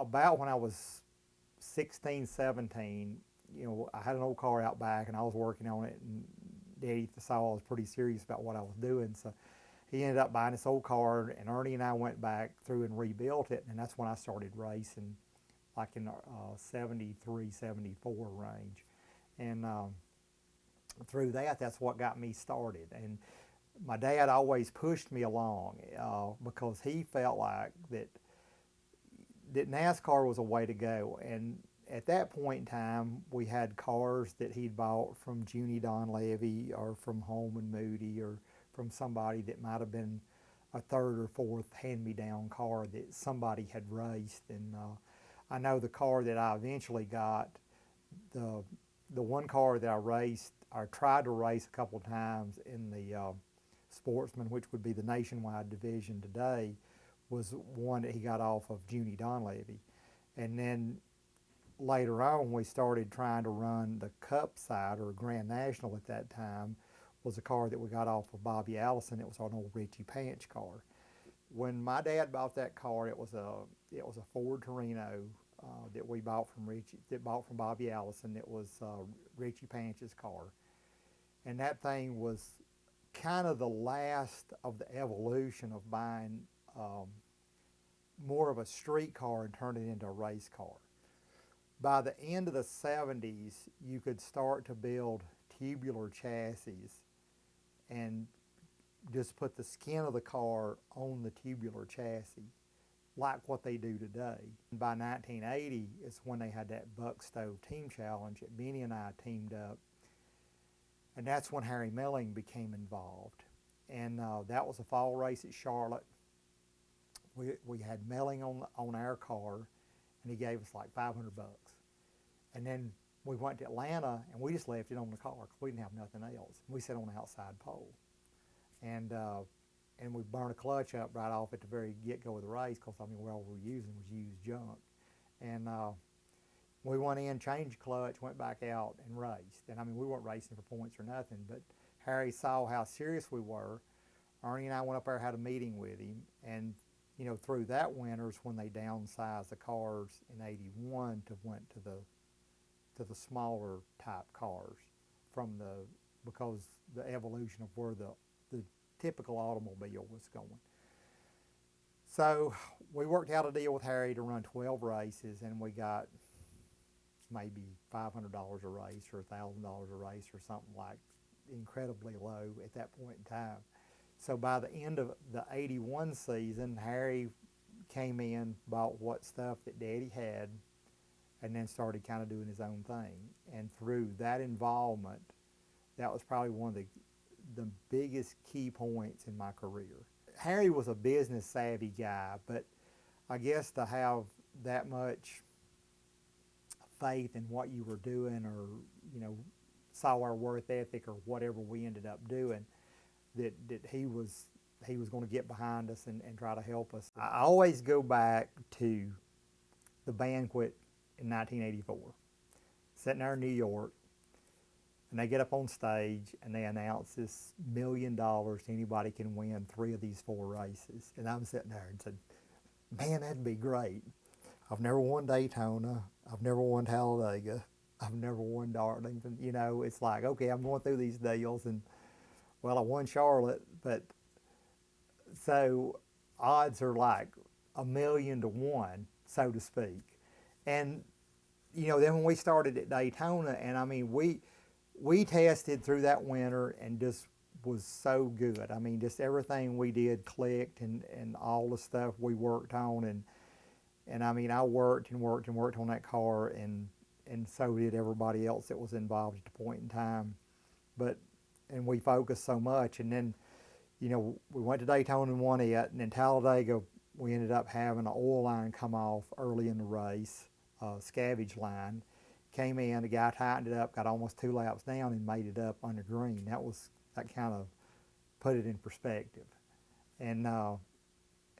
about when I was 16, 17, you know, I had an old car out back and I was working on it, and Daddy saw I was pretty serious about what I was doing, so he ended up buying this old car, and Ernie and I went back through and rebuilt it, and that's when I started racing, like in 73, 74 range. And through that, that's what got me started. And my dad always pushed me along because he felt like that NASCAR was a way to go. And at that point in time, we had cars that he'd bought from Junie Donlevy or from Holman Moody or from somebody that might have been a third or fourth hand-me-down car that somebody had raced. And I know the car that I eventually got, the one car that I raced, or tried to race a couple times in the Sportsman, which would be the nationwide division today, was one that he got off of Junie Donlevy. And then later on, we started trying to run the Cup side, or Grand National at that time, was a car that we got off of Bobby Allison. It was an old Richie Panch car. When my dad bought that car, it was a Ford Torino that we bought from Bobby Allison. It was Richie Panch's car, and that thing was kind of the last of the evolution of buying more of a street car and turning it into a race car. By the end of the 70s, you could start to build tubular chassis and just put the skin of the car on the tubular chassis, like what they do today. By 1980 is when they had that Buckstow team challenge that Benny and I teamed up, and that's when Harry Melling became involved. And that was a fall race at Charlotte. We had Melling on our car, and he gave us like $500. And then we went to Atlanta, and we just left it on the car because we didn't have nothing else. We sat on the outside pole. And we burned a clutch up right off at the very get-go of the race because, I mean, all we were using was used junk. And we went in, changed the clutch, went back out, and raced. And, I mean, we weren't racing for points or nothing, but Harry saw how serious we were. Ernie and I went up there, had a meeting with him, and, you know, through that winter's when they downsized the cars in '81 went to the smaller type cars because the evolution of where the typical automobile was going. So we worked out a deal with Harry to run 12 races, and we got maybe $500 a race or $1,000 a race or something like incredibly low at that point in time. So by the end of the '81 season, Harry came in, bought what stuff that Daddy had, and then started kind of doing his own thing. And through that involvement, that was probably one of the biggest key points in my career. Harry was a business savvy guy, but I guess to have that much faith in what you were doing, or, you know, saw our work ethic or whatever we ended up doing, that he was going to get behind us and try to help us. I always go back to the banquet in 1984, sitting there in New York, and they get up on stage and they announce this $1 million, anybody can win 3 of these 4 races. And I'm sitting there and said, man, that'd be great. I've never won Daytona, I've never won Talladega, I've never won Darlington. You know, it's like, okay, I'm going through these deals, and well, I won Charlotte, but so odds are like 1,000,000 to 1, so to speak. And, you know, then when we started at Daytona, and I mean, we tested through that winter and just was so good. I mean, just everything we did clicked, and all the stuff we worked on, and I mean, I worked on that car, and so did everybody else that was involved at the point in time. And we focused so much, and then, you know, we went to Daytona and won it, and in Talladega, we ended up having an oil line come off early in the race, scavenge line. Came in, the guy tightened it up, got almost 2 laps down, and made it up under green. That kind of put it in perspective, and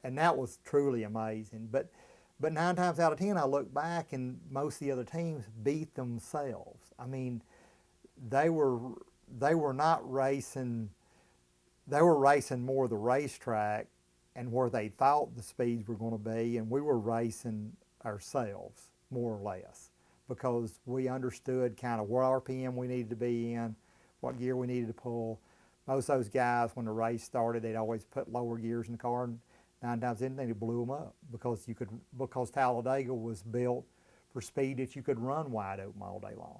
that was truly amazing. But 9 times out of 10, I look back, and most of the other teams beat themselves. I mean, they were not racing. They were racing more the racetrack and where they thought the speeds were going to be, and we were racing ourselves, more or less, because we understood kind of what RPM we needed to be in, what gear we needed to pull. Most of those guys, when the race started, they'd always put lower gears in the car, and 9 times in, they blew them up because Talladega was built for speed that you could run wide open all day long.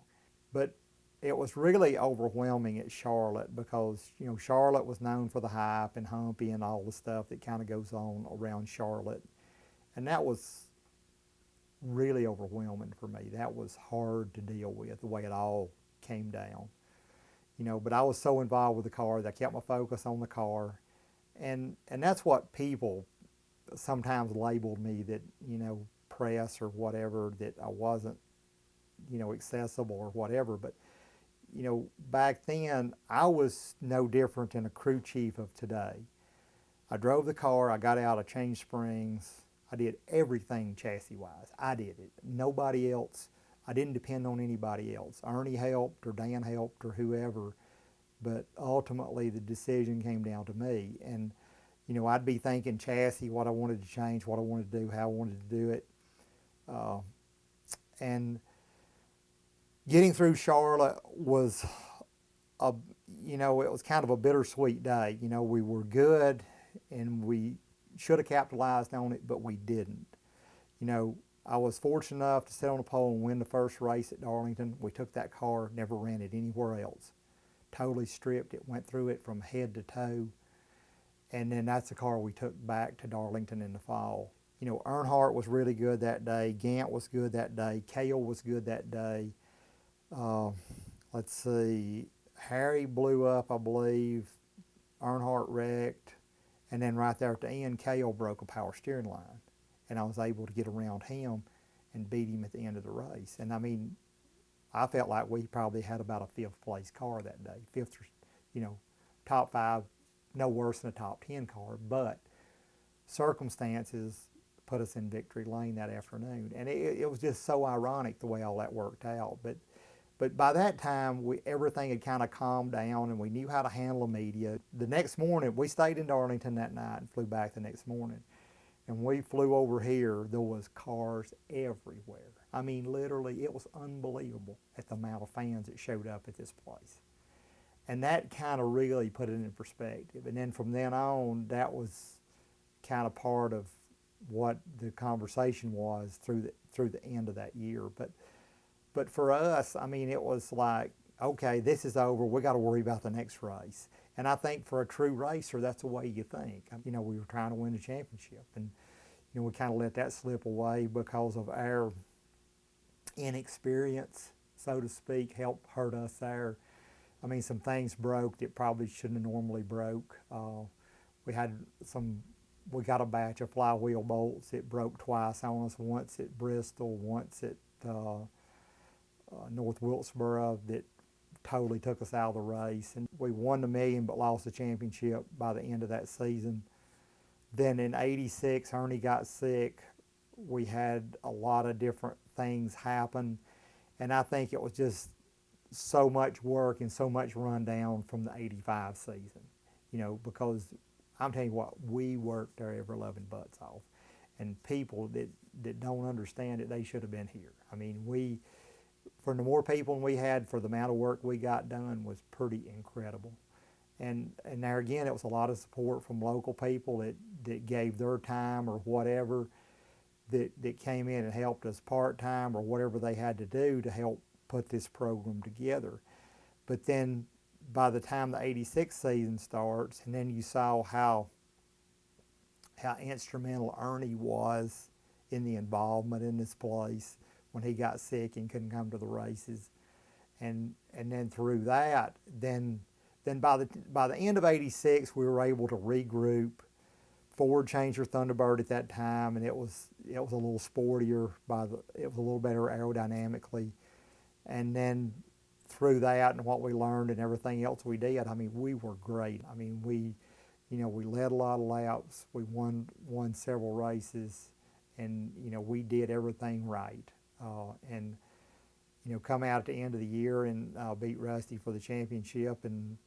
But it was really overwhelming at Charlotte because, you know, Charlotte was known for the hype and Humpy and all the stuff that kind of goes on around Charlotte. And that was really overwhelming for me. That was hard to deal with, the way it all came down. You know, but I was so involved with the car that I kept my focus on the car. And that's what people sometimes labeled me, that, you know, press or whatever, that I wasn't, you know, accessible or whatever. But, you know, back then I was no different than a crew chief of today. I drove the car, I got out, I changed springs, I did everything chassis-wise. I did it. Nobody else. I didn't depend on anybody else. Ernie helped or Dan helped or whoever, but ultimately the decision came down to me. And, you know, I'd be thinking chassis, what I wanted to change, what I wanted to do, how I wanted to do it. And getting through Charlotte was, you know, it was kind of a bittersweet day. You know, we were good and we should have capitalized on it, but we didn't. You know, I was fortunate enough to sit on the pole and win the first race at Darlington. We took that car, never ran it anywhere else. Totally stripped it, went through it from head to toe. And then that's the car we took back to Darlington in the fall. You know, Earnhardt was really good that day. Gant was good that day. Cale was good that day. Let's see, Harry blew up, I believe. Earnhardt wrecked. And then right there at the end, Cale broke a power steering line. And I was able to get around him and beat him at the end of the race. And I mean, I felt like we probably had about a fifth place car that day. Fifth, you know, top 5, no worse than a top 10 car. But circumstances put us in victory lane that afternoon. And it was just so ironic the way all that worked out. But by that time, everything had kind of calmed down and we knew how to handle the media. The next morning, we stayed in Darlington that night and flew back the next morning. And we flew over here, there was cars everywhere. I mean, literally, it was unbelievable at the amount of fans that showed up at this place. And that kind of really put it in perspective. And then from then on, that was kind of part of what the conversation was through the end of that year. But for us, I mean, it was like, okay, this is over. We got to worry about the next race. And I think for a true racer, that's the way you think. You know, we were trying to win the championship, and you know, we kind of let that slip away because of our inexperience, so to speak, helped hurt us there. I mean, some things broke that probably shouldn't have normally broke. We got a batch of flywheel bolts that broke twice on us, once at Bristol, once at North Wilkesboro, that totally took us out of the race. And we won the Million but lost the championship by the end of that season. Then in '86, Ernie got sick. We had a lot of different things happen. And I think it was just so much work and so much rundown from the '85 season. You know, because I'm telling you what, we worked our ever loving butts off. And people that don't understand it, they should have been here. I mean, for the more people we had, for the amount of work we got done, was pretty incredible. And there again, it was a lot of support from local people that gave their time or whatever, that came in and helped us part-time or whatever they had to do to help put this program together. But then by the time the '86 season starts, and then you saw how instrumental Ernie was in the involvement in this place when he got sick and couldn't come to the races. And then through that, then by the end of '86, we were able to regroup. Ford changed their Thunderbird at that time, and it was a little sportier. It was a little better aerodynamically. And then through that and what we learned and everything else we did, I mean, we were great. I mean, we led a lot of laps. We won several races, and you know, we did everything right. And you know, come out at the end of the year and beat Rusty for the championship and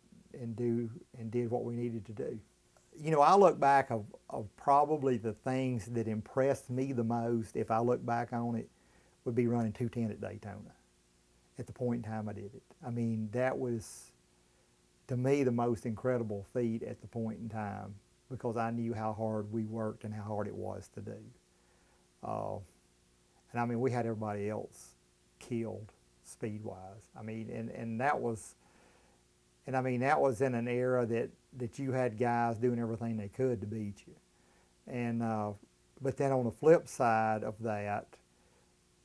did what we needed to do. you know, I look back of probably the things that impressed me the most, if I look back on it, would be running 210 at Daytona at the point in time I did it. I mean, that was, to me, the most incredible feat at the point in time, because I knew how hard we worked and how hard it was to do. And I mean, we had everybody else killed speed-wise. I mean, and that was, and I mean, that was in an era that you had guys doing everything they could to beat you. And, but then on the flip side of that,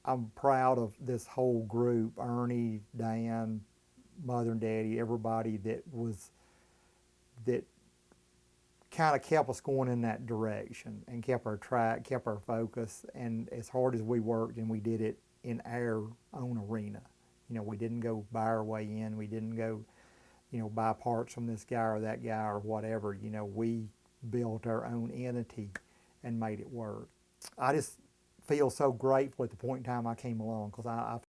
I'm proud of this whole group, Ernie, Dan, Mother and Daddy, everybody that kind of kept us going in that direction and kept our track, kept our focus, and as hard as we worked, and we did it in our own arena. You know, we didn't go buy our way in. We didn't go, you know, buy parts from this guy or that guy or whatever. You know, we built our own entity and made it work. I just feel so grateful at the point in time I came along, because I